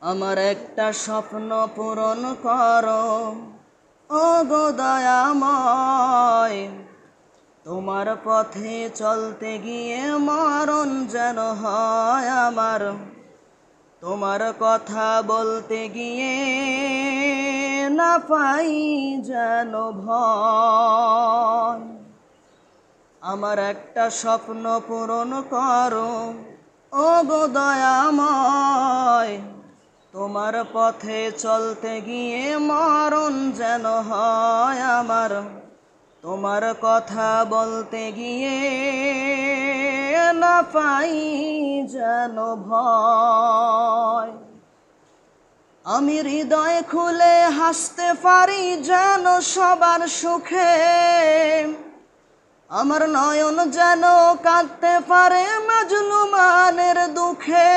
আমার একটা স্বপ্ন পূরণ করো, ও গো দয়াময়। তোমার পথে চলতে গিয়ে মরণ যেন হয় আমার। তোমার কথা বলতে গিয়ে না পাই যেন ভয়। আমার একটা স্বপ্ন পূরণ করো, ও গো দয়াময়। তোমার পথে চলতে গিয়ে মরণ যেন হয় আমার। তোমার কথা বলতে গিয়ে না পাই যেন ভয়। আমি হৃদয় খুলে হাসতে পারি যেন সবার সুখে, আমার নয়ন যেন কাঁদতে পারে মাজলুমানের দুঃখে।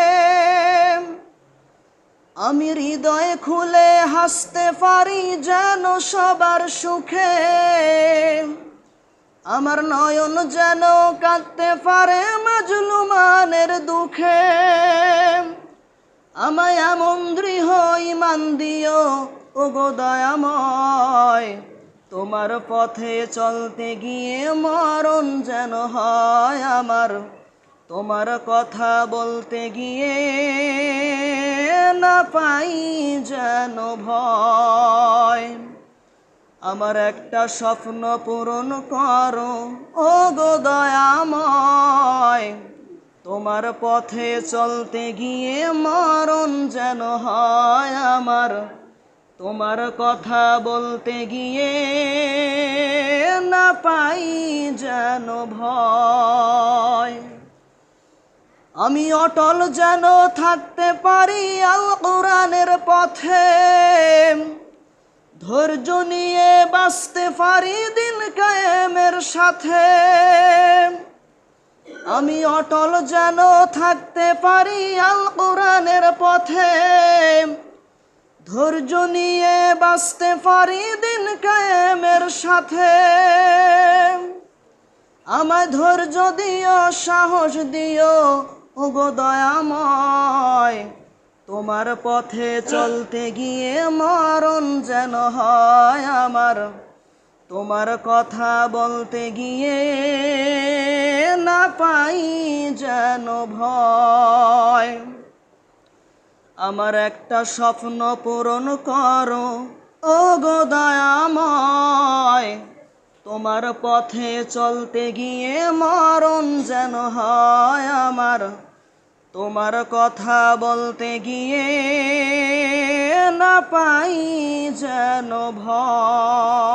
আমি হৃদয় খুলে হাসতে পারি যেন সবার সুখে, আমার নয়ন যেন কাঁদতে পারে মাজলুমানের দুঃখে। আমায় এমন দৃঢ় ঈমান দিও, ও গো দয়াময়। তোমার পথে চলতে গিয়ে মরণ যেন হয় আমার। তোমার কথা বলতে গিয়ে না পাই যেন ভয়। আমার একটা স্বপ্ন পূরণ করো, ও গো দয়াময়। তোমার পথে চলতে গিয়ে মরণ যেন হয় আমার। তোমার কথা বলতে গিয়ে না পাই যেন ভয়। আমি অটল যেন থাকতে পারি আল কোরআনের পথে, ধৈর্য নিয়ে বাঁচতে পারি দিন কায়েমের সাথে। আমি অটল যেন থাকতে পারি আল কোরআনের পথে, ধৈর্য নিয়ে বাঁচতে পারি দিন কায়েমের সাথে। আমায় ধৈর্য দিও, সাহস দিও, ও গো দয়াময়। তোমার পথে চলতে গিয়ে মরণ যেন হয় আমার। তোমার কথা বলতে গিয়ে না পাই যেন ভয়। আমার একটা স্বপ্ন পূরণ করো, ও গো দয়াময়। তোমার পথে চলতে গিয়ে মরণ যেন হয় আমার। তোমার কথা বলতে গিয়ে না পাই যেন ভয়।